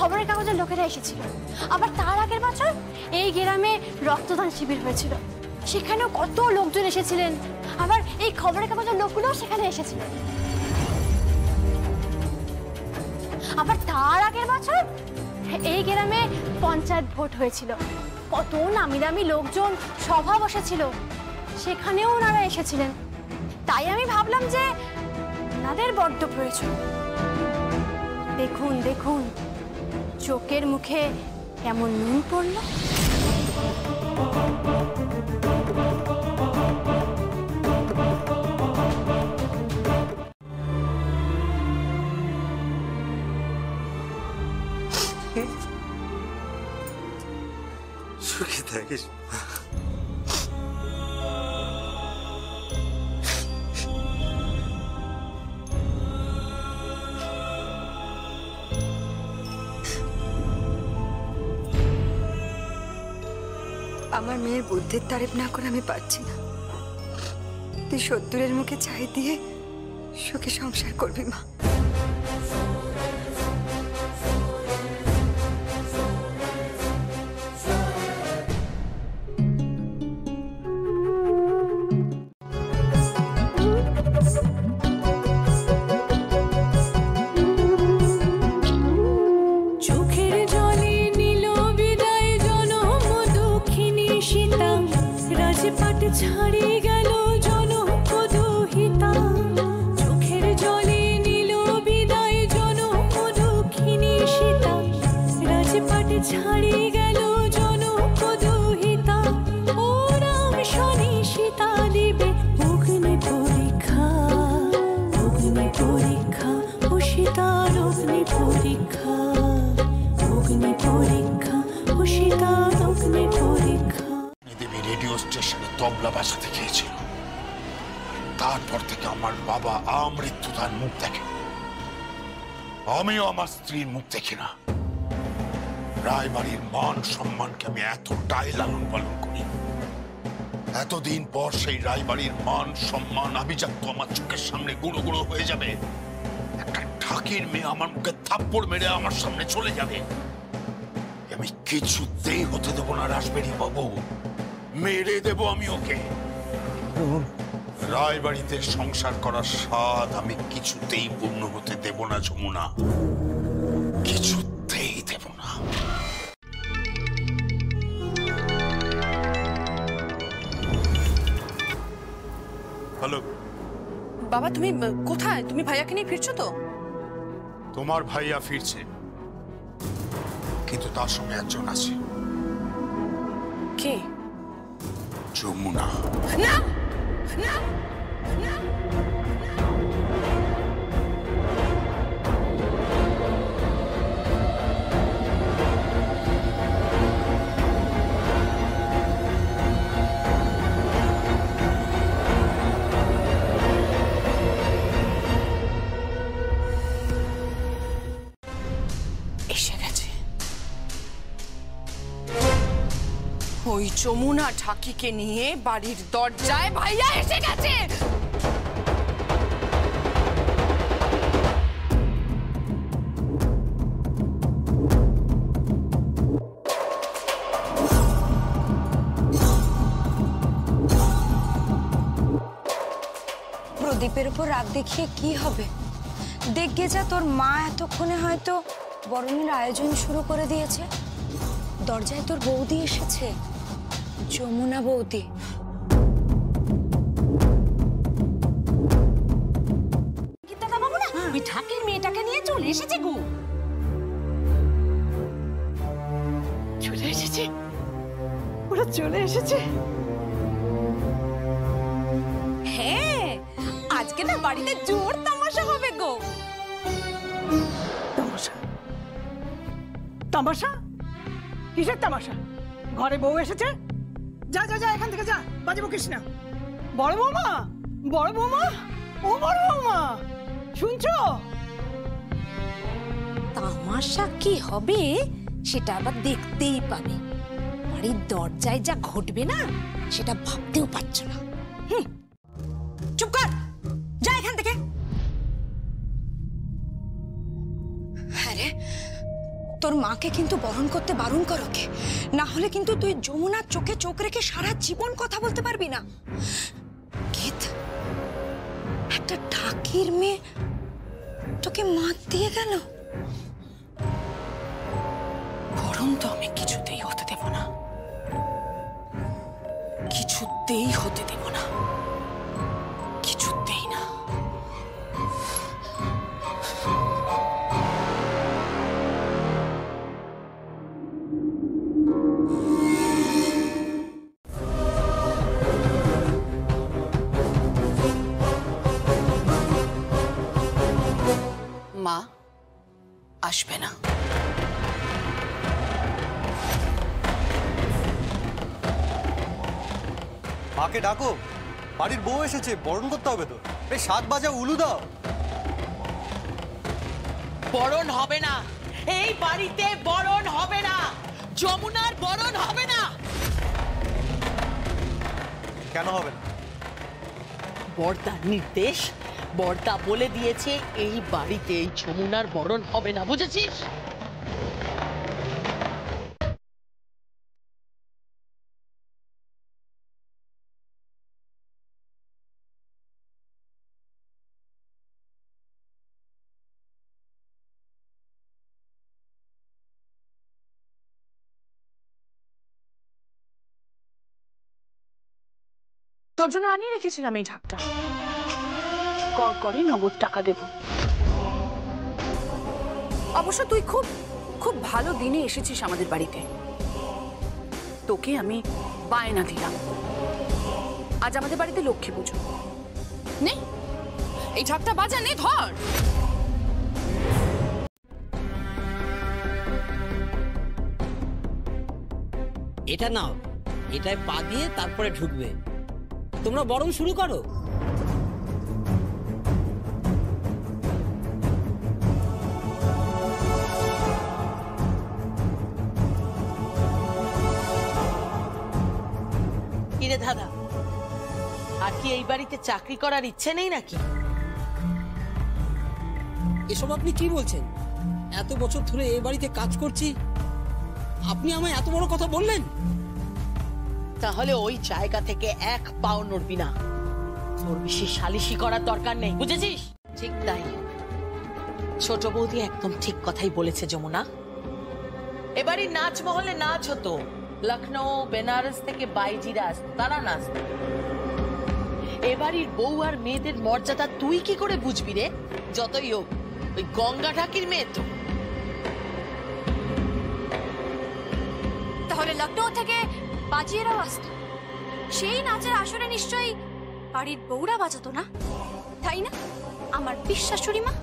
খবরের কাগজের লোকেরা এসেছিল। আবার তার আগের বছর এই গ্রামে রক্তদান শিবির হয়েছিল, সেখানেও কত লোকজন এসেছিলেন। আবার এই খবরের কাগজের লোকগুলোও সেখানে এসেছিলেন। আবার তার আগের বছর এই গ্রামে পঞ্চায়েত ভোট হয়েছিল, কত নামি দামি লোকজন সভা বসেছিল, সেখানেও ওনারা এসেছিলেন। তাই আমি ভাবলাম যে ওনাদের বড্ড প্রয়োজন। দেখুন দেখুন চোখের মুখে কেমন নুন পড়ল। সুখী থাকিস। আমার মেয়ের বুদ্ধির তারিফ না করে আমি পারছি না। তুই সত্তরের মুখে চাই দিয়ে সুখে সংসার করবি মা। ছাড়ি গেল জনক দুহিতা, চোখের জলে নীল বিদায় জনক দক্ষিণী সীতা। রাজপাট ছাড়ি গেল জনক দুহিতা, ও রাম শনি সীতা দিবে অগ্নি পরীক্ষা। অগ্নি পরীক্ষা ও সীতার অগ্নি পরীক্ষা। অগ্নি পরীক্ষা ও সীতার অগ্নি পরীক্ষা। রেডিও স্টেশনে তবলা বাজাতে গিয়েছিল, তারপর থেকে আমার বাবা আমৃত্যুতার মুখ দেখে, আমিও আমার স্ত্রীর মুখ দেখি না। রায়বাড়ির মান সম্মানকে আমি এতটাই লালন পালন করি, এতদিন পর সেই রায়বাড়ির মান সম্মান আমি যাতে আমার চোখের সামনে গুঁড়ো গুঁড়ো হয়ে যাবে। একটা ঠাকির মেয়ে আমার মুখে থাপ্পড় মেরে আমার সামনে চলে যাবে, আমি কিছুতেই হতে দেবো না রাসবেরি বাবু। মেরে দেব আমি ওকে। রায়বাড়িতে সংসার করার স্বাদ আমি কিছুতেই পূর্ণ হতে দেব না যমুনা, কিছুতেই দেব না। হ্যালো বাবা, তুমি কোথায়? তুমি ভাইয়াকে নিয়ে ফিরছো তো? তোমার ভাইয়া ফিরছে, কিন্তু তার সঙ্গে একজন আছে। কে? যমুনা। না না না, এসে গেছে ওই যমুনা ঠাকিকে নিয়ে বাড়ির দরজায় ভাইয়া এসে গেছে। প্রদীপের উপর রাগ দেখিয়ে কি হবে? দেখবে যা তোর মা এতক্ষণে হয়তো বরণের আয়োজন শুরু করে দিয়েছে। দরজায় তোর বৌদি এসেছে, যমুনা বৌদি। ওই ঠাকের মেয়েটাকে নিয়ে চলে এসেছে গো। চলে এসেছে, ওরা চলে এসেছে। হ্যাঁ, আজকে না বাড়িতে জোর তামাশা হবে গো। তামাশা? তামাশা? কিসের তামাশা? ঘরে বউ এসেছে? যা যা যা, এখান থেকে যা, বাজে বকিস না। বড় বৌমা, বড় বৌমা, ও বড় বৌমা, শুনছো? তামাশা কি হবে সেটা আবার দেখতেই পাবে। বাড়ির দরজায় যা ঘটবে না সেটা ভাবতেও পারছো না। চুপ কর, যা এখান থেকে। আরে তোর মাকে কিন্তু বরণ করতে বারণ কর ওকে, না হলে কিন্তু তুই যমুনার চোখে চোখ রেখে সারা জীবন কথা বলতে পারবি না। গীত, একটা ঠাকির মেয়ে তোকে মাত দিয়ে গেল। বরং তো আমি কিছুতেই হতে দেব না, কিছুতেই হতে দেব না, কিছুতেই না। মা আসবে না। মাকে ডাকো, বাড়ির বউ এসেছে, বরণ করতে হবে তো। এই 7 বাজে উলু দাও। বরণ হবে না, এই বাড়িতে বরণ হবে না, যমুনার বরণ হবে না। কেন হবে না? বর্দার নির্দেশ, বর্দা বলে দিয়েছে এই বাড়িতে এই যমুনার বরণ হবে না, বুঝেছিস? তোর জন্য আনিয়ে রেখেছিলাম এই ঢাকটা, কর করে নগদ টাকা দেব। অবশ্য তুই খুব খুব ভালো দিনে এসেছিস আমাদের বাড়িতে, তোকে আমি বায়না দিলাম। আজ আমাদের বাড়িতে লক্ষ্মী পুজো, নে এই ঢাকটা বাজা, নে ধর। এটা নাও, এটায় পা দিয়ে তারপরে ঢুকবে। তোমরা বরং শুরু করো। কিরে দাদা, আর কি এই বাড়িতে চাকরি করার ইচ্ছে নেই নাকি? এসব আপনি কি বলছেন? এত বছর ধরে এই বাড়িতে কাজ করছি, আপনি আমায় এত বড় কথা বললেন? তাহলে ওই জায়গা থেকে এক পাও নড়বি না। তোর বেশি সালিশি করার দরকার নেই, বুঝেছিস? ঠিক তাই, ছোট বৌদি একদম ঠিক কথাই বলেছে যমুনা। এবারই নাচ মহলে নাচ হতো, লখনৌ বেনারস থেকে বাইজিরা আসতো, তারা নাচত। এবাড়ির বউ আর মেয়েদের মর্যাদা তুই কি করে বুঝবি রে? যতই হোক ওই গঙ্গা ঠাকির মেয়ে তো। তাহলে লখনৌ থেকে বাজিয়েরাও আসতো, সেই নাচের আসরে নিশ্চয়ই বাড়ির বউরা বাজাতো না, তাই না আমার বিশ্বাসুরি মা?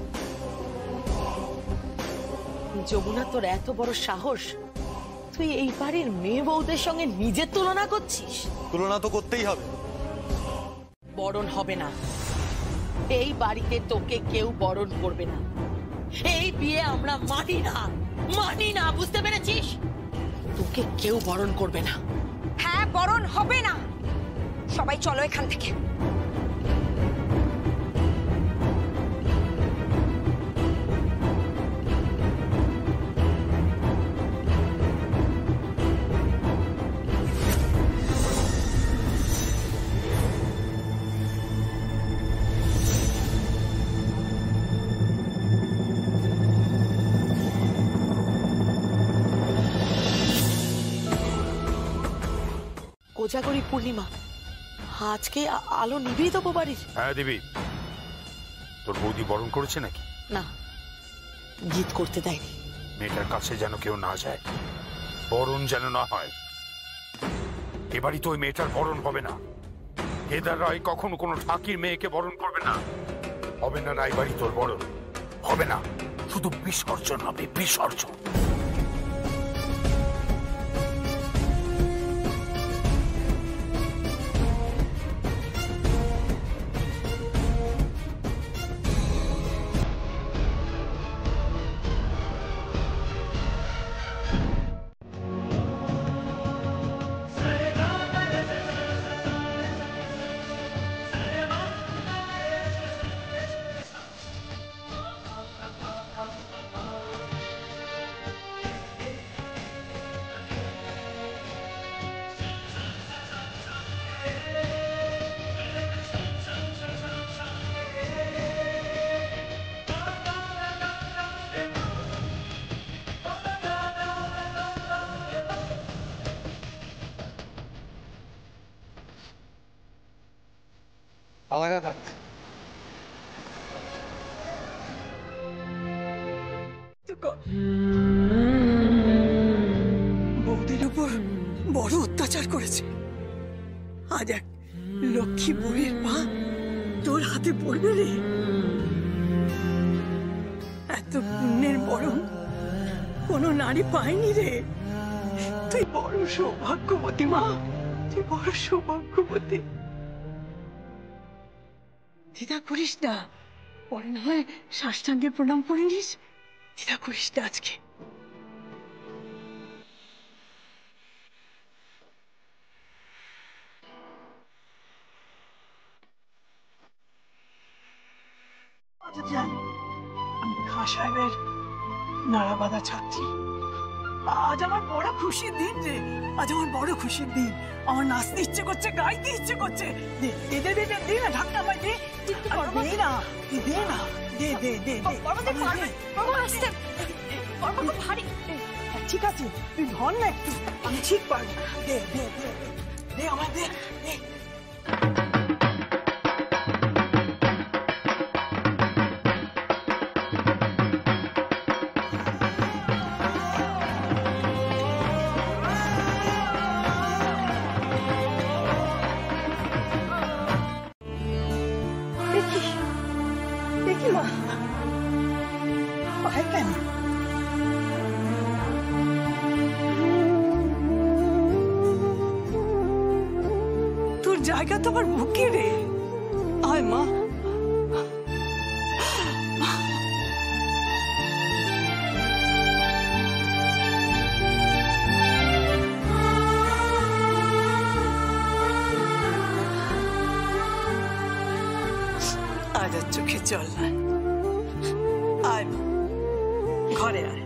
যমুনা, তোর এত বড় সাহস, তুই এই বাড়ির মেয়ে বউদের সঙ্গে নিজের তুলনা করছিস? তুলনা তো করতেই হবে। বরণ হবে না, এই বাড়িতে তোকে কেউ বরণ করবে না। এই বিয়ে আমরা মানি না, মানি না, বুঝতে পেরেছিস? তোকে কেউ বরণ করবে না। হ্যাঁ, বরণ হবে না। সবাই চলো এখান থেকে। কোজাগরী পূর্ণিমা, আজকে আলো নিভিয়ে দেবো বাড়ির। হ্যাঁ দেবী, তোর বৌদি বরণ করেছে নাকি? না, গীত করতে দেয়নি। মেয়েটার কাছে যেন কেউ না যায়, বরণ যেন না হয়। এবারই তো ওই মেয়েটার বরণ হবে না। কেদার রায় কখনো কোনো ঠাকির মেয়েকে বরণ করবে না। হবে না রায়বাড়ি তোর বরণ হবে না, শুধু বিসর্জন হবে, বিসর্জন। দাদা। বৌদির উপর বড় অত্যাচার করেছে, আজ এক লক্ষ্মী বউয়ের পা তোর হাতে পড়বে রে। এত পুণ্যের বরং কোনো নারী পায়নি রে। তুই বড় সৌভাগ্যবতী মা, তুই বড় সৌভাগ্যবতী। দ্বিধা করিস না, পরে না হয় সাষ্টাঙ্গে প্রণাম করে নিস। দ্বিধা করিস না আজকে। আমি খাঁ সাহেবের নাড়াবাঁধা ছাত্রী। আজ আমার বড় খুশির দিন রে, আজ আমার বড় খুশির দিন। আমার নাচতে ইচ্ছে করছে, গাইতে ইচ্ছে করছে। দে দে দে দে দে না, ঢাকনা আমায় দে। দে না, দে না, দে দে দে দে। ঠিক আছে, তুই ধর না একটু, আমি ঠিক পারবো। দে দে দে দে, আমায় দে দে। দেখি মা, পায়ে কেন? তোর জায়গা তো আমার বুকে রে। আয় মা। আজ আর চোখে জল নাই। আয় মা, ঘরে আয়।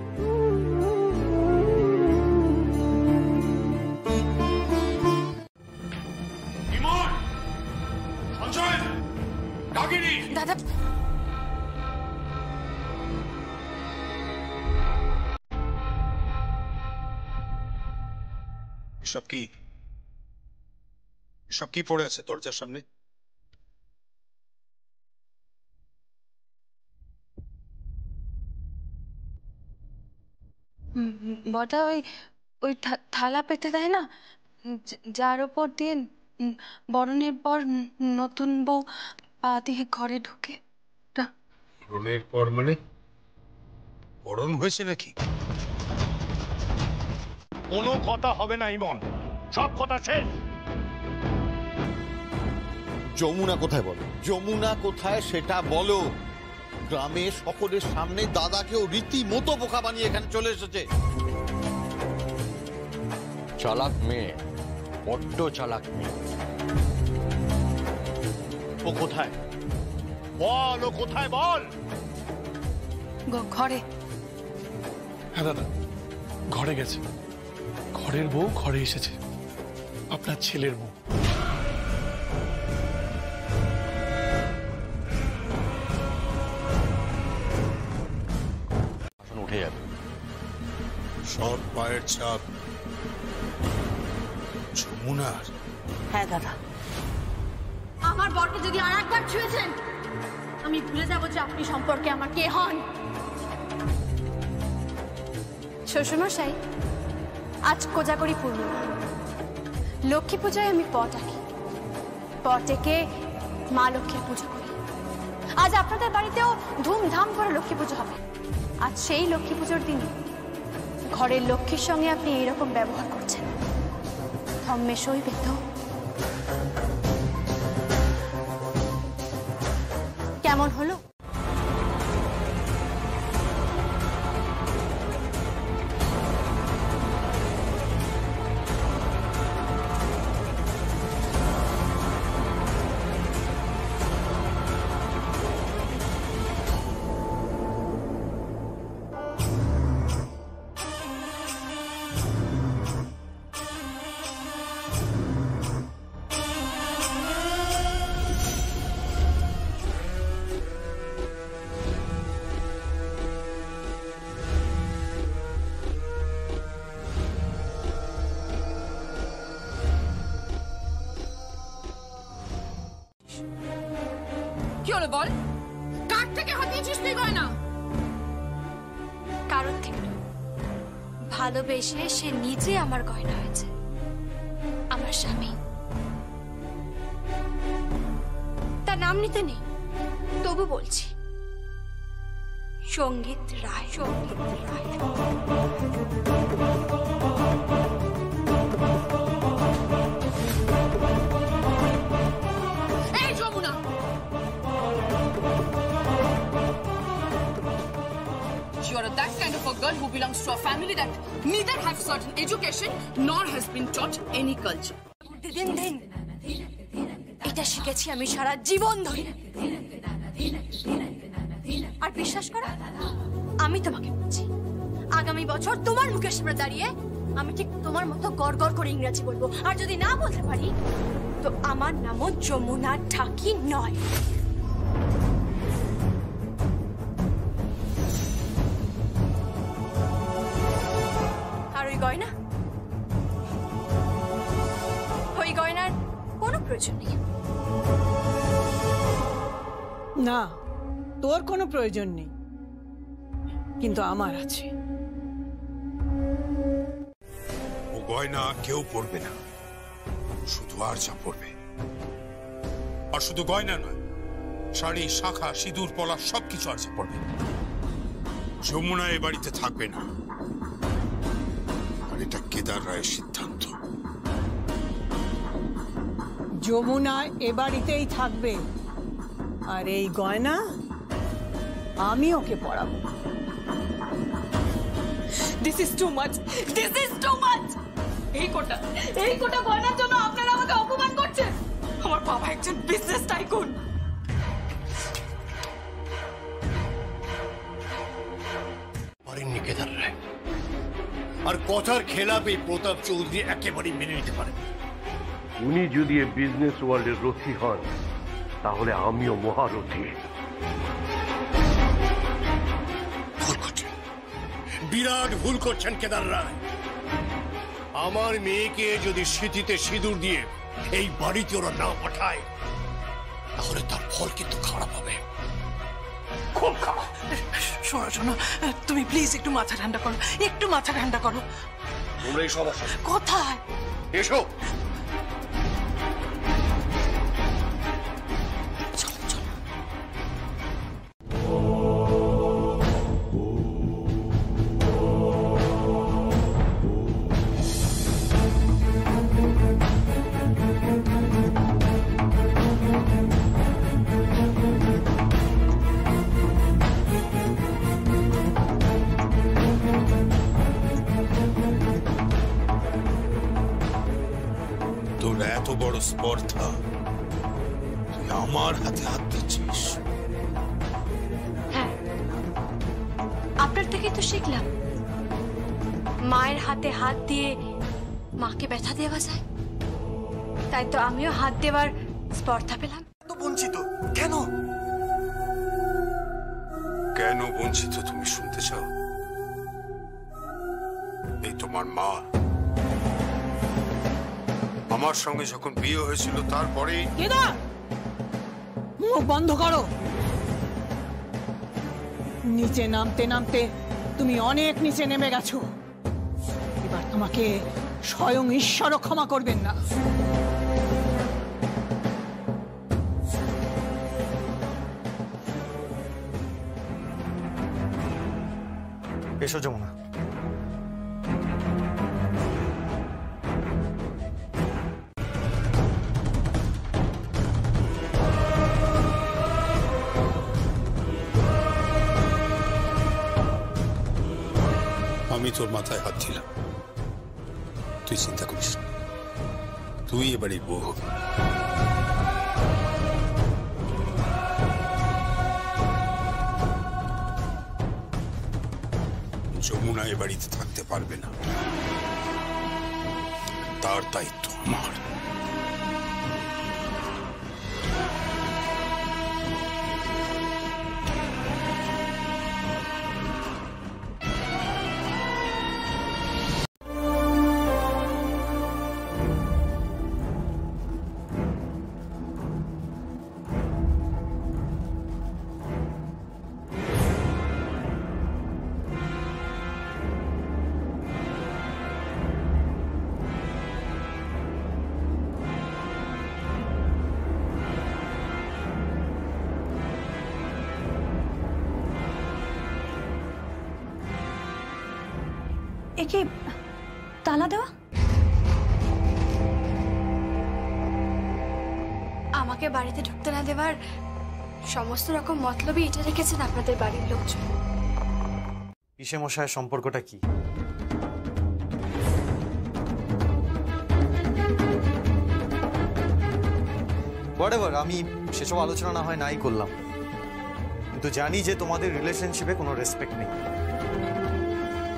দাদা এসব কি, এসব কি পড়ে আছে দরজার সামনে? বটা ওই ওই থালা পেতে দেয় না, যার ওপর দিয়ে বরণের পর নতুন বউ পা দিয়ে ঘরে ঢুকে। বরণের পর মানে বরণ হয়েছে নাকি? কোনো কথা হবে না ইমন, সব কথা শেষ। যমুনা কোথায় বলো, যমুনা কোথায় সেটা বলো। গ্রামে সকলের সামনে দাদাকেও রীতিমতো বোকা বানিয়ে এখানে চলে এসেছে। চালাক মেয়ে, বড্ড চালাক মেয়ে। ও কোথায় বল, ও কোথায় বল। ঘরে। হ্যাঁ দাদা, ঘরে গেছে। ঘরের বউ ঘরে এসেছে, আপনার ছেলের বউ। উঠে যাবে সব পায়ের ছাপ যমুনার। হ্যাঁ দাদা, আমার বরকে যদি আর একবার ছুঁয়েছেন, আমি ভুলে যাবো যে আপনি সম্পর্কে আমার কে হন। শ্বশুরমশাই, আজ কোজাগরি পূর্ণিমা। লক্ষ্মী পূজায় আমি পট আঁকি, পট এঁকে মা লক্ষ্মীর পুজো করি। আজ আপনাদের বাড়িতেও ধুমধাম করে লক্ষ্মী পুজো হবে। আজ সেই লক্ষ্মী পুজোর দিনে ঘরের লক্ষ্মীর সঙ্গে আপনি এইরকম ব্যবহার করছেন, ধম্মে সইবে তো? কেমন হলো? কি হলো বল? কার থেকে হাতিয়েছিস তুই গয়না? কারণ থেকে নয়। ভালোবেসে সে নিজে আমার গয়না হয়েছে, আমার স্বামী। তার নাম নিতে নেই, তবু বলছি, সঙ্গীত রায়। সঙ্গীত রায়। এই Jamuna, you are that kind of a girl who belongs to a family that neither have certain education nor has been taught any culture. দিন দিন এটা শিখেছি আমি সারা জীবন ধরে। আর বিশ্বাস করো, আমি তোমাকে বলছি, আগামী বছর তোমার মুখের সামনে দাঁড়িয়ে আমি ঠিক তোমার মতো গড় গড় করে ইংরেজি বলবো। আর যদি না বলতে পারি, তো আমার নামও যমুনা ঢাকি নয়। আর ওই গয়না, ওই গয়নার কোনো প্রয়োজন নেই। না, তোর কোনো প্রয়োজন নেই, কিন্তু আমার আছে। ও গয়না কেউ পরবে না, শুধু আরজা পরবে। আর শুধু গয়না নয়, শাড়ি, শাখা, সিঁদুর, পলা সবকিছু আরজা পরবে। যমুনা এ বাড়িতে থাকবে না, আর এটা কেদার রায়ের সিদ্ধান্ত। যমুনা এ বাড়িতেই থাকবে, আর এই গয়না আমি ওকে পরাবো। This is too much. This is too much. এই কোটা গয়নার জন্য আপনারা আমাকে অপমান করছেন। আমার বাবা একজন বিজনেস টাইকুন। পারেননি কেদার রায়, আর কথার খেলাপে প্রতাপ চৌধুরী একেবারেই মেনে নিতে পারেন। উনি যদি এই বিজনেস ওয়ার্ল্ডের রথী হন, তাহলে আমিও মহারথী। ভুল করছেন, বিরাট ভুল করছেন কেদার রায়। আমার মেয়েকে যদি স্মৃতিতে সিঁদুর দিয়ে এই বাড়িতে ওরা না পাঠায়, তাহলে তার ফল কিন্তু খারাপ হবে, খুব খারাপ। শোনো শোনো, তুমি প্লিজ একটু মাথা ঠান্ডা করো, একটু মাথা ঠান্ডা করো। তোমরা এই সমস্যা কোথায়? এসো। তোর এত বড় স্পর্ধা, তুই আমার হাতে হাত দিচ্ছিস। হ্যাঁ, আপনার থেকে তো শিখলাম মায়ের হাতে হাত দিয়ে মাকে ব্যথা দেওয়া যায়। তাই তো আমিও হাত দেওয়ার স্পর্ধা পেলাম। তো বঞ্চিত কেন? কেন বঞ্চিত তুমি শুনতে চাও? এই তোমার মা আমার সঙ্গে যখন বিয়ে হয়েছিল, তারপরে মুখ বন্ধ করো। নিচে নামতে নামতে তুমি অনেক নিচে নেমে গেছো। এবার তোমাকে স্বয়ং ঈশ্বরও ক্ষমা করবেন না। এসো যমুনা। আমি তোর মাথায় হাত দিলাম, তুই চিন্তা করিস না, তুই এবারে বউ হবি। যমুনা এ বাড়িতে থাকতে পারবে না, তার দায়িত্ব আমার। একে তালা দেওয়া? আমাকে বাড়িতে ঢুকতে না দেওয়ার সমস্ত রকম মতলবই এটা রেখেছেন আপনাদের বাড়ির লোকজন। পিসে মশাইয়ের সম্পর্কটা কি? হোয়াটএভার, আমি সেসব আলোচনা না হয় নাই করলাম, কিন্তু জানি যে তোমাদের রিলেশনশিপে কোনো রেসপেক্ট নেই।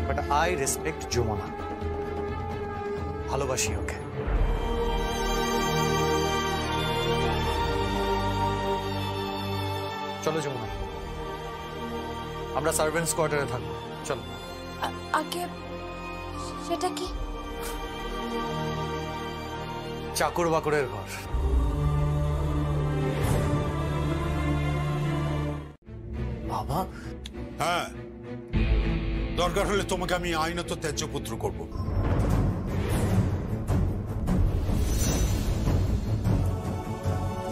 বাট আই রেসপেক্ট যমুনা, ভালোবাসি ওকে। চলো যমুনা, আমরা সার্ভেন্টস কোয়ার্টারে থাকবো, চলো। আগে সেটা কি? চাকর বাকরের ঘর। বাবা, হ্যাঁ, দরকার হলে তোমাকে আমি আইনত ত্যায্যপুত্র করব।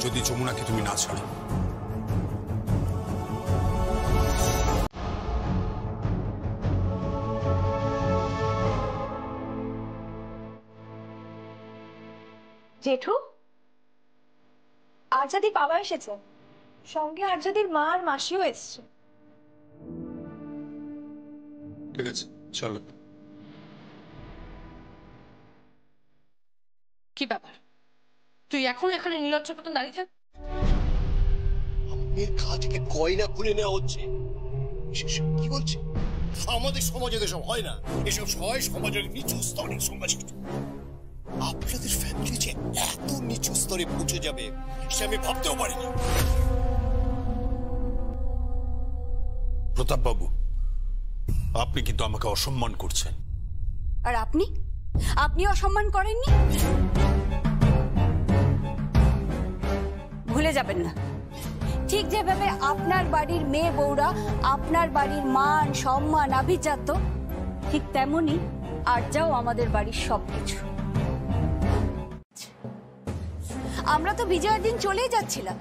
যদি যমুনাকে তুমি না ছাড়ো। জেঠু, আরজাদি বাবা এসেছে, সঙ্গে আরজাদির মা আর মাসিও এসছে। ঠিক আছে, চলো। কি ব্যাপার, তুই এখন এখানে নির্লজ্জের মতন দাঁড়িয়ে থাক? মেয়ের গা থেকে গয়না খুলে নেওয়া হচ্ছে, কি বলছে? আমাদের সমাজে এসব হয় না, এসব হয় সমাজের নিচু স্তরের সমাজ। আপনাদের ফ্যামিলি যে এত নিচু স্তরে পৌঁছে যাবে সে আমি ভাবতেও পারিনি। প্রতাপ বাবু, আপনি কিন্তু আমাকে অসম্মান করছেন। আর আপনি অসম্মান করেননি? ভুলে যাবেন না, ঠিক যেভাবে আপনার বাড়ির মেয়ে বউরা আপনার বাড়ির মান সম্মান আভিজাত্য, ঠিক তেমনি আরজাও আমাদের বাড়ির সবকিছু। আমরা তো বিজয়ের দিন চলেই যাচ্ছিলাম,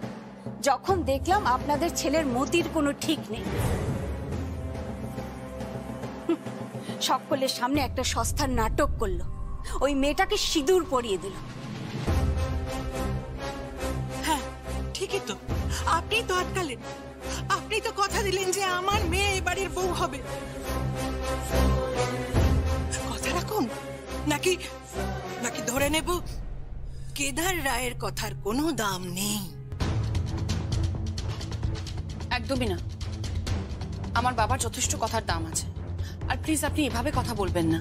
যখন দেখলাম আপনাদের ছেলের মতির কোনো ঠিক নেই। সকলের সামনে একটা সস্তার নাটক করলো, ওই মেয়েটাকে সিঁদুর পরিয়ে দিল। হ্যাঁ ঠিকই তো, আপনি তো আটকালেন, আপনি তো কথা দিলেন যে আমার মেয়ে এ বাড়ির বউ হবে। কথা রাখুন নাকি নাকি ধরে নেব কেদার রায়ের কথার কোনো দাম নেই? একদমই না, আমার বাবার যথেষ্ট কথার দাম আছে। আর প্লিজ আপনি এভাবে কথা বলবেন না।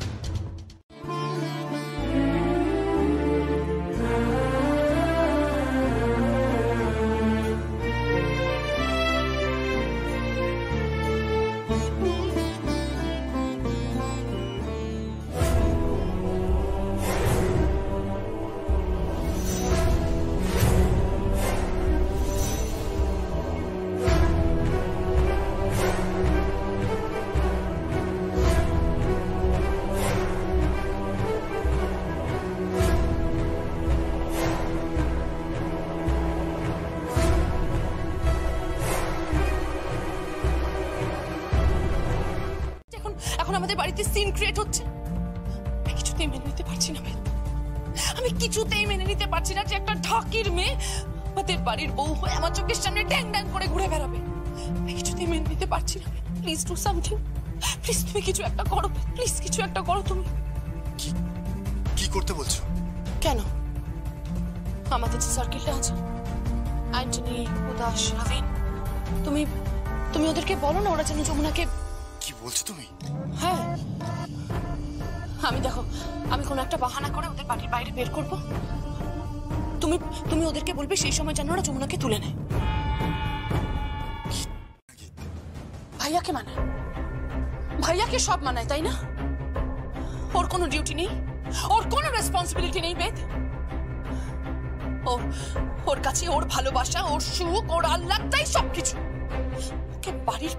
এখন আমাদের বাড়িতে সিন ক্রিয়েট হচ্ছে, আমি কিছুতেই মেনে নিতে পারছি না। আমি কিছুতেই মেনে নিতে পারছি না যে একটা ঢাকির মেয়ে আমাদের বাড়ির বউ হয়ে আমার চোখের সামনে ড্যাং ড্যাং করে ঘুরে বেড়াবে। আমি কিছুতেই মেনে নিতে পারছি না। প্লিজ ডু সামথিং, প্লিজ তুমি কিছু একটা করো, প্লিজ কিছু একটা করো। তুমি কি করতে বলছো? কেন, আমাদের যে সার্কেলটা আছে, অ্যান্টনি, উদাস, রবিন, তুমি তুমি ওদেরকে বলো না ওরা যেন যমুনাকে। কি বলছো তুমি? হ্যাঁ, দেখো, আমি কোনো একটা বাহানা করে ওদের বাড়ির বাইরে বের করবো। তুমি ওদেরকে বলবে সেই সময় যেন ওরা যমুনাকে তুলে নেয়। ভাইয়াকে মানায়, ভাইয়াকে সব মানায়, তাই না? ওর কোনো ডিউটি নেই, ওর কোনো রেসপন্সিবিলিটি নেই বেদ। ওর কাছে ওর ভালোবাসা, ওর সুখ, ওর আহ্লাদটাই সবকিছু। ওকে বাড়ির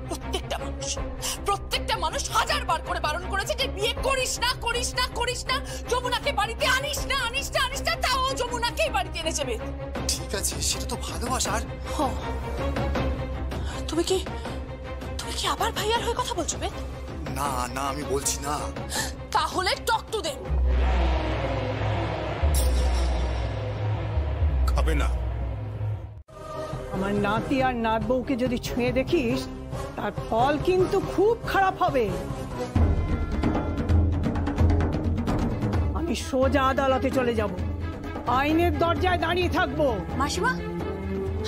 প্রত্যেকটা মানুষ হাজার বার করে বারণ করেছে যে বিয়ে করিস না, করিস না, করিস না, যমুনাকে বাড়িতে আনিস না, আনিস না, আনিস না। তাও যমুনাকেই বাড়িতে এনে যাবে। ঠিক আছে, সেটা তো ভালোবাসার। তুমি কি আবার ভাইয়ার হয়ে কথা বলছো বেদ? না না, আমি বলছি না। তাহলে টক টু দে। খাবে না? আমার নাতি আর নাত বউকে যদি ছুঁয়ে দেখিস তার ফল কিন্তু খুব খারাপ হবে। আমি সোজা আদালতে চলে যাব, আইনের দরজায় দাঁড়িয়ে থাকবো। মাসিমা,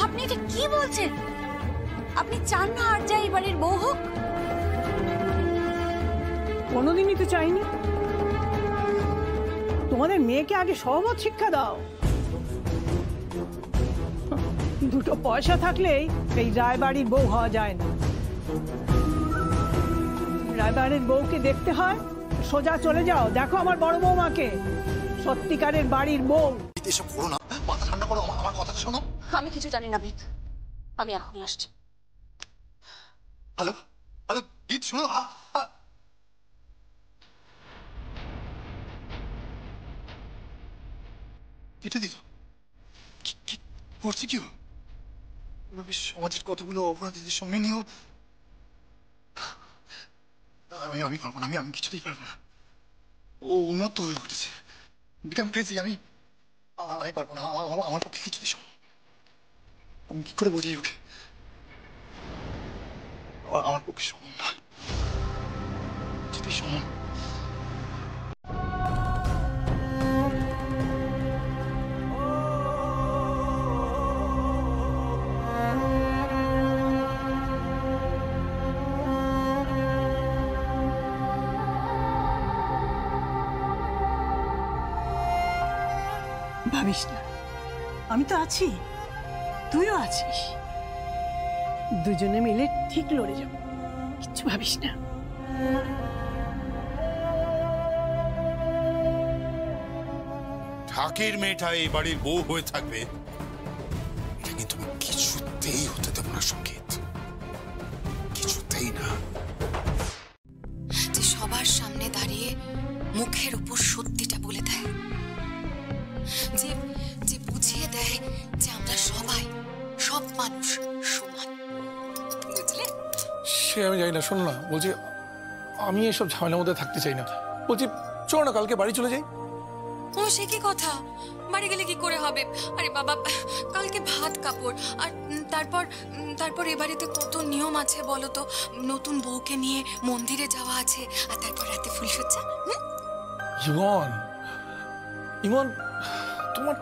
আপনি এটা কি বলছেন? আপনি চান না আর যা এই বাড়ির বউ হোক? কোনোদিনই তো চাইনি। তোমাদের মেয়েকে আগে সহবত শিক্ষা দাও। দুটো পয়সা থাকলেই এই রায়বাড়ির বউ হওয়া যায় না। রায়বাড়ির বউকে দেখতে হয়, সোজা চলে যাও, দেখো আমার বড় বৌমাকে, সত্যিকারের বাড়ির বউ। এসব করো না, মাথা ঠান্ডা করো, আমার কথা শোনো। আমি কিছু জানি না বিদ, আমি এখনই আসছি। হ্যালো হ্যালো গীত, শোনো। কেটে দিল? কি করছি? কি সমাজের কতগুলো অপরাধীদের সঙ্গে নিয়েও আমি পারবো না, আমি কিছুতেই পারবো না। ও উন্নত হয়ে উঠেছে, বিকাম ক্রেজি। আমি পারবো না, আমার পক্ষে কিছুতেই সম্ভব। আমি কি করে বুঝিয়ে ওকে? আমার পক্ষে সম্ভব না, কিছুতেই সম্ভব। ভাবিস না, আমি তো আছি, তুইও আছিস, দুজনে মিলে ঠিক লড়ে যাব, কিচ্ছু ভাবিস না। ঠাকির মেয়েটা এই বাড়ির বউ হয়ে থাকবে, এটা কিন্তু আমি কিছুতেই হতে দেবো না সঙ্গীত, কিছুতেই না। যে সবার সামনে দাঁড়িয়ে মুখের উপর সত্যিটা বলে দেয়, যে যে বুঝিয়ে দেয় যে আমরা সবাই, সব মানুষ সমান, বুঝলে? সে আমি জানি না। শোন না, বলছি আমি এসব ঝামেলার মধ্যে থাকতে চাই না। বলছি চলো না কালকে বাড়ি চলে যাই। ও সে কি কথা? বাড়ি গেলে কি করে হবে? আরে বাবা, কালকে ভাত কাপড়, আর তারপর এ বাড়িতে কত নিয়ম আছে বলো তো। নতুন বউকে নিয়ে মন্দিরে যাওয়া আছে, আর তারপর রাতে ফুলসজ্জা। ইমন, ইমন,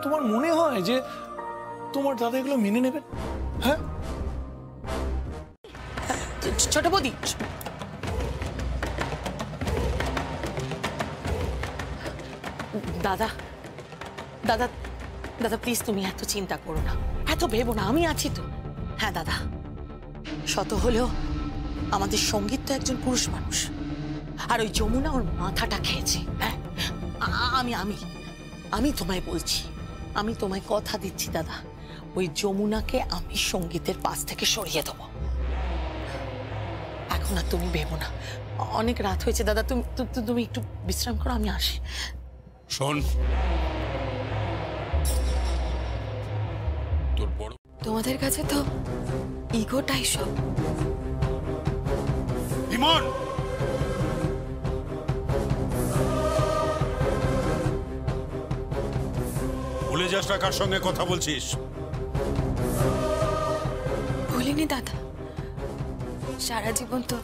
তোমার মনে হয় যে তোমার দাদা এগুলো মেনে নেবেন? হ্যাঁ ছোট বৌদি, দাদা দাদা দাদা প্লিজ তুমি এত চিন্তা করো না, এত ভেবো না, আমি আছি তো। হ্যাঁ দাদা, শত হলেও আমাদের সঙ্গীত তো একজন পুরুষ মানুষ, আর ওই যমুনা ওর মাথাটা খেয়েছে। হ্যাঁ, আমি আমি আমি তোমায় বলছি, আমি তোমায় কথা দিচ্ছি দাদা, ওই যমুনাকে আমি সঙ্গীতের পাশ থেকে সরিয়ে দেবো। এখন আর তুমি ভেবো না, অনেক রাত হয়েছে দাদা, তুমি একটু বিশ্রাম করো, আমি আসি। শোন, তোর বড় তোমাদের কাছে তো ইগোটাই সব। ইমন, ভুলে যাস না কার সঙ্গে কথা বলছিস। ভুলিনি দাদা, সারা জীবন তো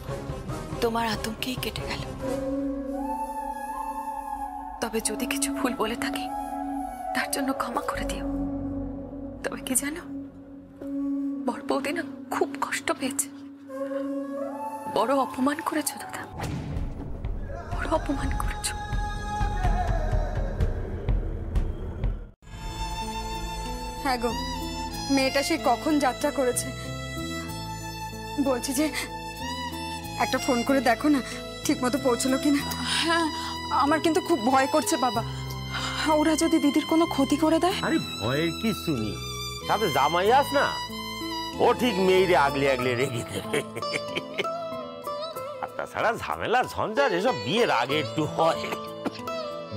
তোমার আতঙ্কেই কেটে গেল। তবে যদি কিছু ভুল বলে থাকি তার জন্য ক্ষমা করে দিও। তবে কি জানো, বড় বৌদি না খুব কষ্ট পেয়েছে, বড় অপমান করেছো দাদা, বড় অপমান করেছো। হ্যাঁ গো, মেয়েটা সে কখন যাত্রা করেছে। বলছি যে একটা ফোন করে দেখো না ঠিক মতো পৌঁছলো কিনা। হ্যাঁ, আমার কিন্তু খুব ভয় করছে বাবা, ওরা যদি দিদির কোনো ক্ষতি করে দেয়। আরে ভয়ের কিছু নেই, সাথে জামাই আস না, ও ঠিক মেয়েরে আগলে আগলে রেখে দেবে। আর তাছাড়া ঝামেলা ঝঞ্ঝাট এসব বিয়ের আগে একটু হয়,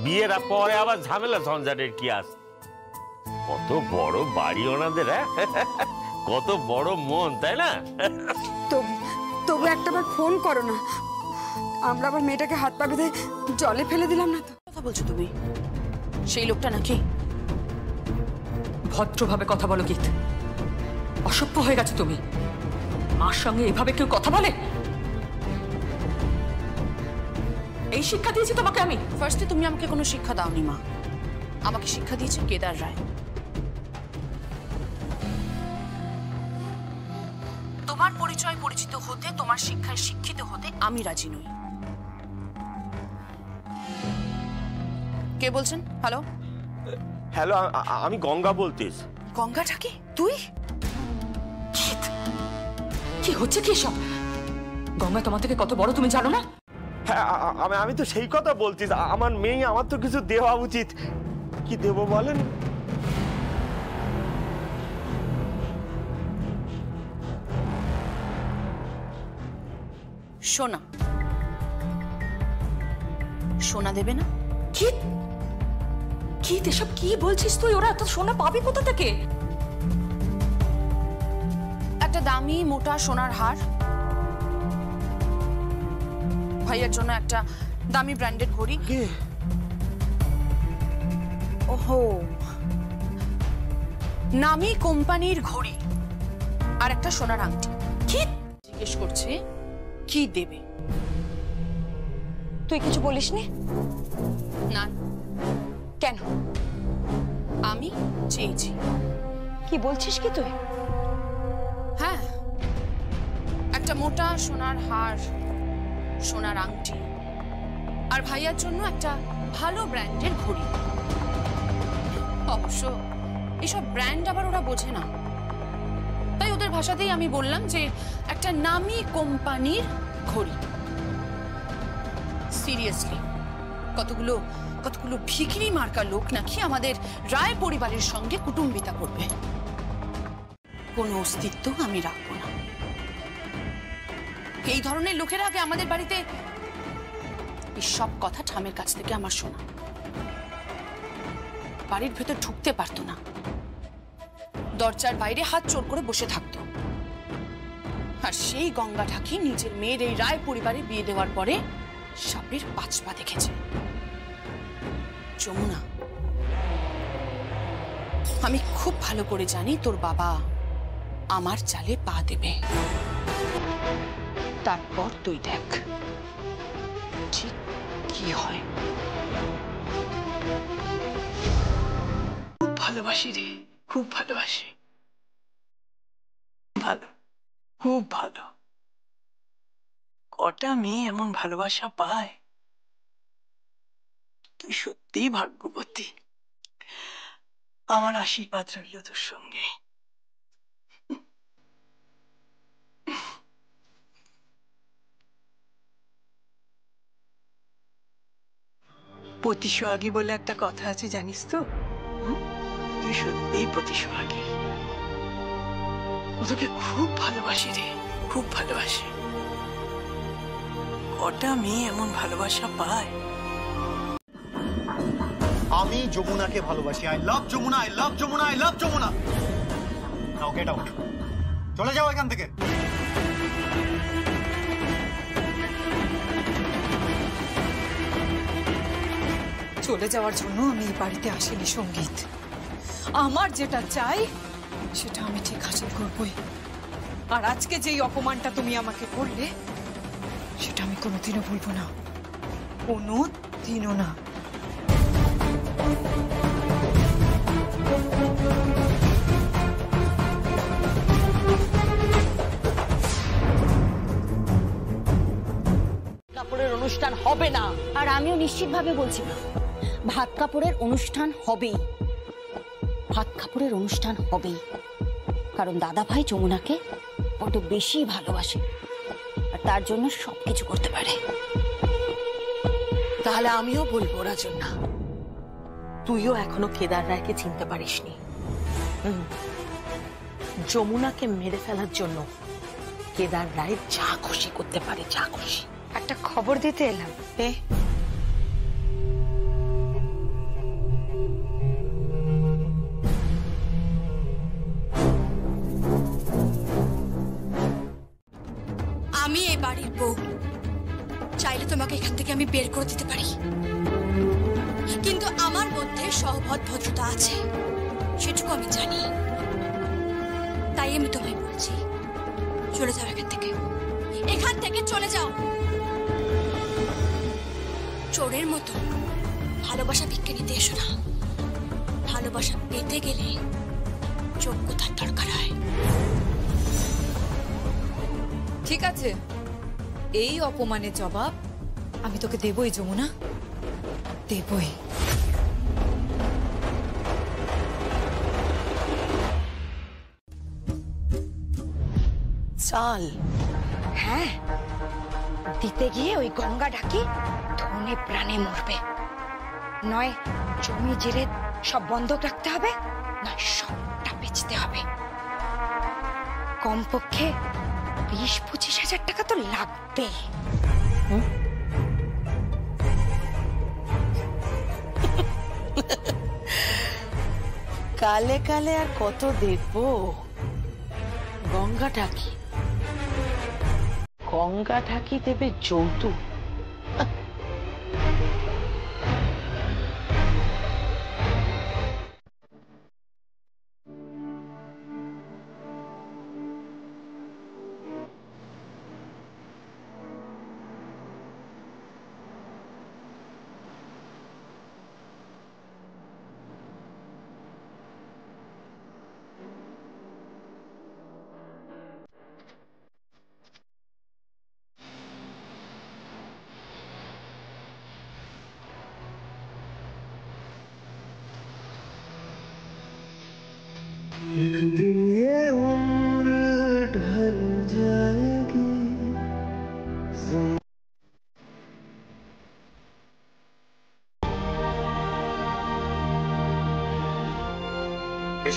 বিয়ের পরে আবার ঝামেলা ঝঞ্ঝাটের কি আছে। কত বড় বাড়ি ওনাদের, কত বড় মন, তাই না? তবু একটাবার ফোন করো না, আমরা আবার মেয়েটাকে হাত পা বেঁধে জলে ফেলে দিলাম না তো? কথা বলছো তুমি? সেই লোকটা নাকি? ভদ্রভাবে কথা বলো গীত, অসভ্য হয়ে গেছে তুমি। মার সঙ্গে এভাবে কেউ কথা বলে? এই শিক্ষা দিয়েছি তোমাকে আমি? ফার্স্টে তুমি আমাকে কোনো শিক্ষা দাওনি মা, আমাকে শিক্ষা দিয়েছে কেদার রায়। তোমার পরিচয় পরিচিত হতে, তোমার শিক্ষায় শিক্ষিত হতে আমি রাজি নই। কে বলছেন? হ্যালো হ্যালো, আমি গঙ্গা বলতিস। গঙ্গাটা কি তুই? কি হচ্ছে কি সব? গঙ্গা তোমার থেকে কত বড় তুমি জানো না? হ্যাঁ, আমি তো সেই কথা বলতিস। আমার মেয়ে, আমার তো কিছু দেওয়া উচিত। কি দেব বলেন? সোনা। সোনা দেবে না? কি কি এসব কি বলছিস তুই? ওরা এত সোনা পাবে কোথা থেকে? একটা দামি মোটা সোনার হার, ভাইয়ের জন্য একটা দামি ব্র্যান্ডেড ঘড়ি। ওহো, নামি কোম্পানির ঘড়ি আর একটা সোনার আংটি। কি জিজ্ঞেস করছে কি দেবে? তুই কিছু বলিসনি? না। কেন? আমি চেয়েছি। কি বলছিস কি তুই? হ্যাঁ, একটা মোটা সোনার হার, সোনার আংটি আর ভাইয়ার জন্য একটা ভালো ব্র্যান্ডের ঘড়ি। অবশ্য এসব ব্র্যান্ড আবার ওরা বোঝে না, তাই ওদের ভাষাতেই আমি বললাম যে একটা নামি কোম্পানির ঘড়ি। সিরিয়াসলি, কতগুলো ভিখিরি মার্কা লোক নাকি আমাদের রায় পরিবারের সঙ্গে কুটুম্বিতা করবে। কোনো অস্তিত্ব আমি রাখবো না। এই ধরনের লোকের আগে আমাদের বাড়িতে এই সব কথা ঠামের কাছ থেকে আমার শোনা। বাড়ির ভেতর ঢুকতে পারতো না, দরজার বাইরে হাত জোর করে বসে থাকতো। আর সেই গঙ্গা ঠাকি নিজের মেয়ের এই রায় পরিবারে বিয়ে দেওয়ার পরে সাপের 5 পা দেখেছে। যমুনা, আমি খুব ভালো করে জানি তোর বাবা আমার চালে পা দেবে, তারপর তুই দেখ ঠিক কি হয়। খুব ভালোবাসি রে, খুব ভালোবাসি। ভালো, খুব ভালো। কটা মেয়ে এমন ভালোবাসা পায়? তুই সত্যিই ভাগ্যবতী। আমার আশীর্বাদ রইল তোর সঙ্গে। পতিসোহাগী বলে একটা কথা আছে, জানিস তো? তুই সত্যিই পতিসোহাগী। ও তোকে খুব ভালোবাসি রে, খুব ভালোবাসি। কটা মেয়ে এমন ভালোবাসা পায়? আমি যমুনাকে ভালোবাসি। I love Jamuna, I love Jamuna, I love Jamuna. Now get out, চলে যাও এখান থেকে। চলে যাওয়ার জন্য আমি এই বাড়িতে আসিনি সঙ্গীত। আমার যেটা চাই সেটা আমি ঠিক হাসিল করবই। আর আজকে যেই অপমানটা তুমি আমাকে করলে সেটা আমি কোনোদিনও ভুলবো না, কোনোদিনও না। কাপড়ের অনুষ্ঠান হবে না। আর আমিও নিশ্চিতভাবে বলছি না, ভাত কাপড়ের অনুষ্ঠান হবেই। ভাত কাপড়ের অনুষ্ঠান হবেই, কারণ দাদা ভাই যমুনাকে বড্ড বেশি ভালোবাসে আর তার জন্য সবকিছু করতে পারে। তাহলে আমিও বলবো রাজন না, তুইও এখনো কেদার রায়কে চিনতে পারিসনি। যমুনাকে মেরে ফেলার জন্য কেদার রায় যা খুশি করতে পারে, যা খুশি। একটা খবর দিতে এলাম। আমি এই বাড়ির বউ, চাইলে তোমাকে এখান থেকে আমি বের করে দিতে পারি, কিন্তু আমার মধ্যে সহবত ভদ্রতা আছে, সেটুকু আমি জানি। তাই আমি তোমায় বলছি, চলে যাও এখান থেকে, এখান থেকে চলে যাও। চোরের মতো ভালোবাসা ভিক্ষে নিতে এসো না। ভালোবাসা পেতে গেলে যোগ্যতার দরকার হয়। ঠিক আছে, এই অপমানের জবাব আমি তোকে দেবই যমুনা, দেবই। চাল? হ্যাঁ, দিতে গিয়ে ওই গঙ্গা ঢাকি ধনে প্রাণে মরবে। নয় জমি জেরে সব বন্ধক রাখতে হবে, নয় সবটা বেচতে হবে। কমপক্ষে 20-25 হাজার টাকা তো লাগবে। কালে কালে আর কত দেখবো? গঙ্গা ঢাকি, গঙ্গা ঢাকি দেবে যৌতুক? ये उम्र ढल जाएगी।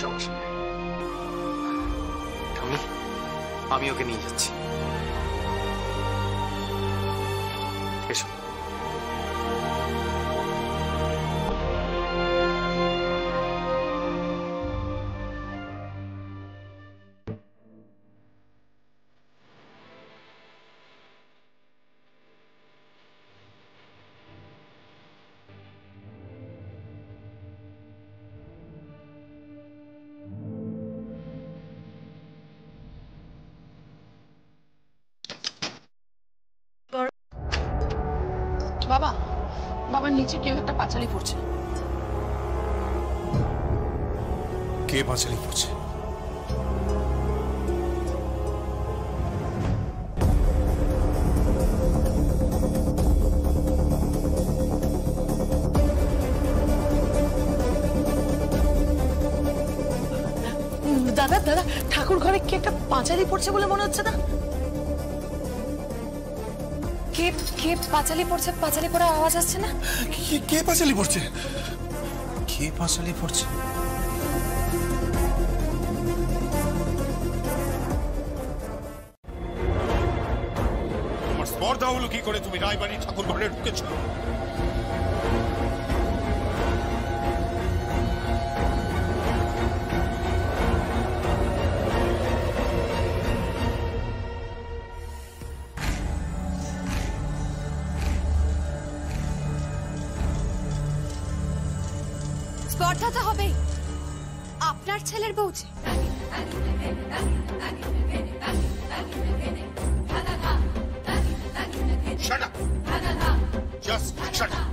সমস্যা নেই, আমি ওকে নিয়ে যাচ্ছি। এসো। বাবা, বাবার নিচে কেউ একটা পাঁচালি পড়ছে। কে পাঁচালি পড়ছে? দাদা দাদা, ঠাকুর ঘরে কি একটা পাঁচালি পড়ছে বলে মনে হচ্ছে না? কে কে পাঁচালি পড়ছে? পাঁচালি পড়ার আওয়াজ আসছে না? কে পাঁচালি পড়ছে? কে পাঁচালি পড়ছে? আমার স্পর্ধা হলো কি করে তুমি রায়বাড়ি ঠাকুর ঘরে ঢুকেছ? স্পর্ধা তো হবেই, আপনার ছেলের বউ যে। Shut up! Just shut up!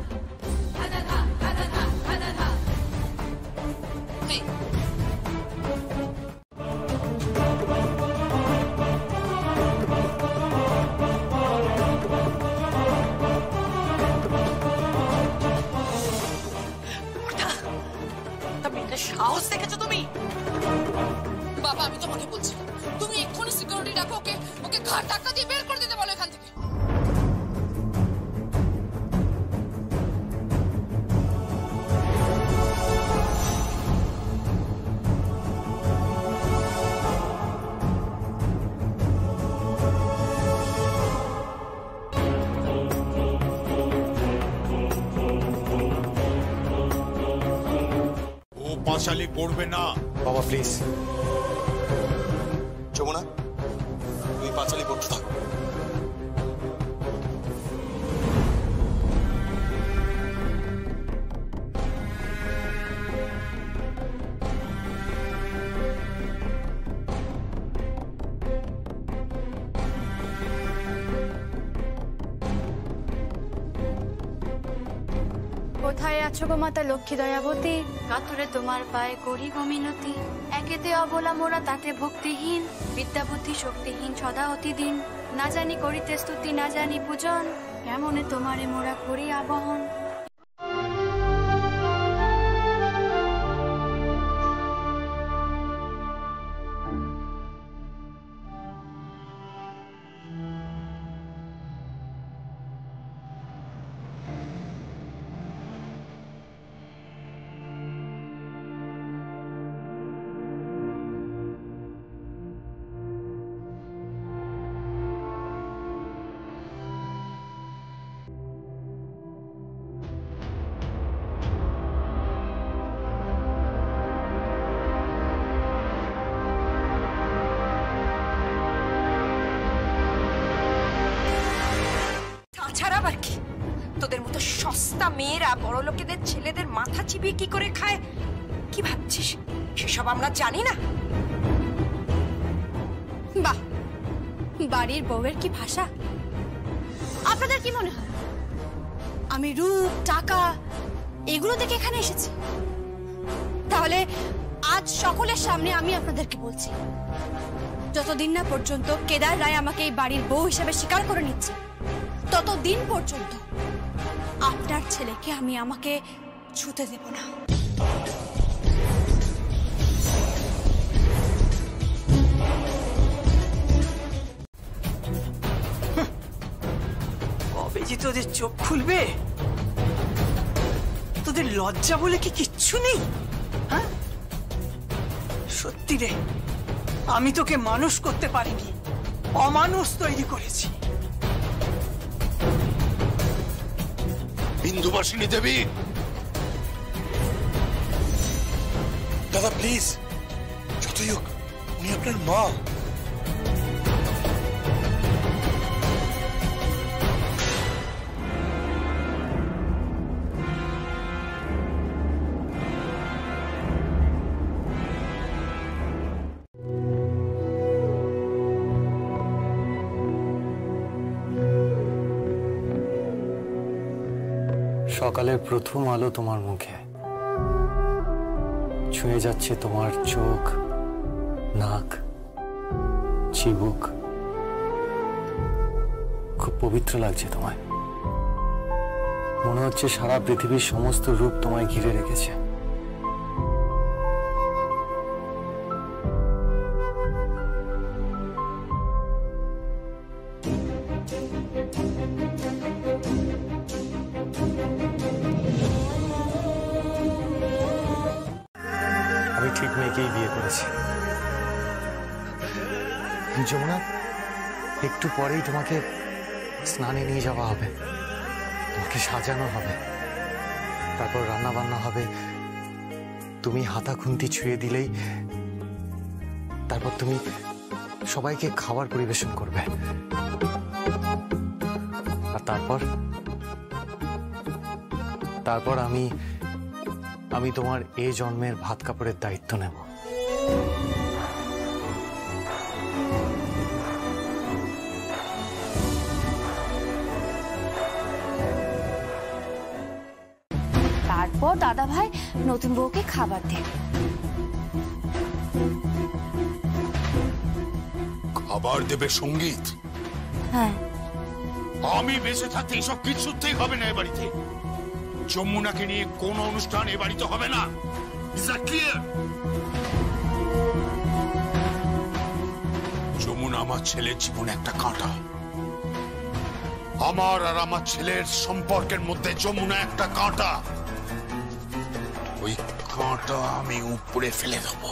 সাহস দেখেছো তুমি? বাবা, আমি তোমাকে বলছি, তুমি এক্ষুনি সিকিউরিটি ডাকো, ওকে ওকে ঘাট ধাক্কা দিয়ে বের করে দিতে বলো এখান থেকে। পাঁচালি পড়বে না। বাবা প্লিজ, যমুনা তুমি পাঁচালি পড়তে থাকো। কোথায় আছো গো মাতা লক্ষ্মী দয়াবতী? কাতরে তোমার পায়ে করি গো মিনতি। একেতে অবলা মোরা তাতে ভক্তিহীন, বিদ্যা বুদ্ধি শক্তিহীন সদা অতিদিন। না জানি করিতে স্তুতি না জানি পূজন, কেমনে তোমারে মোরা করি আবহন। তাছাড়া আবার কি? তোদের মতো সস্তা মেয়েরা বড় লোকেদের ছেলেদের মাথা চিবিয়ে কি করে খায় কি ভাবছিস? সেসব আমরা জানি না। বাহ, বাড়ির বউয়ের কি ভাষা! আপনাদের কি মনে হয় আমি রূপ টাকা এগুলো দেখে এখানে এসেছি? তাহলে আজ সকলের সামনে আমি আপনাদেরকে বলছি, যতদিন না পর্যন্ত কেদার রায় আমাকে এই বাড়ির বউ হিসেবে স্বীকার করে নিচ্ছে, ততদিন পর্যন্ত আপনার ছেলেকে আমি আমাকে ছুতে দেব না। কবে যে তোদের চোখ খুলবে? তোদের লজ্জা বলে কি কিচ্ছু নেই? হ্যাঁ, সত্যি রে, আমি তোকে মানুষ করতে পারিনি, অমানুষ তৈরি করেছি। বিন্দুবাসিনী দেবী, দাদা প্লিজ, যতই হোক উনি আপনার মা। সকালের প্রথম আলো তোমার মুখে ছুঁয়ে যাচ্ছে, তোমার চোখ, নাক, চিবুক। খুব পবিত্র লাগছে তোমায়। মনে হচ্ছে সারা পৃথিবীর সমস্ত রূপ তোমায় ঘিরে রেখেছে। আমি ঠিক মেয়েকেই বিয়ে করেছি। যমুনা, একটু পরেই তোমাকে স্নানে নিয়ে যাওয়া হবে, তোমাকে সাজানো হবে, তারপর রান্না বান্না হবে। তুমি হাতা খুন্তি ছুঁয়ে দিলেই তারপর তুমি সবাইকে খাবার পরিবেশন করবে। আর তারপর আমি তোমার এ জন্মের ভাত কাপড়ের দায়িত্ব নেব। তারপর দাদা ভাই নতুন বউকে খাবার দেন। খাবার দেবে সঙ্গীত? হ্যাঁ। আমি বেঁচে থাকতে এসব কিছুতেই হবে না এ বাড়িতে। যমুনাকে নিয়ে কোন অনুষ্ঠান এ বাড়িতে হবে না। Is that clear? যমুনা আমার ছেলের জীবনে একটা কাঁটা। আমার আর আমার ছেলের সম্পর্কের মধ্যে যমুনা একটা কাঁটা। ওই কাঁটা আমি উপরে ফেলে দেবো।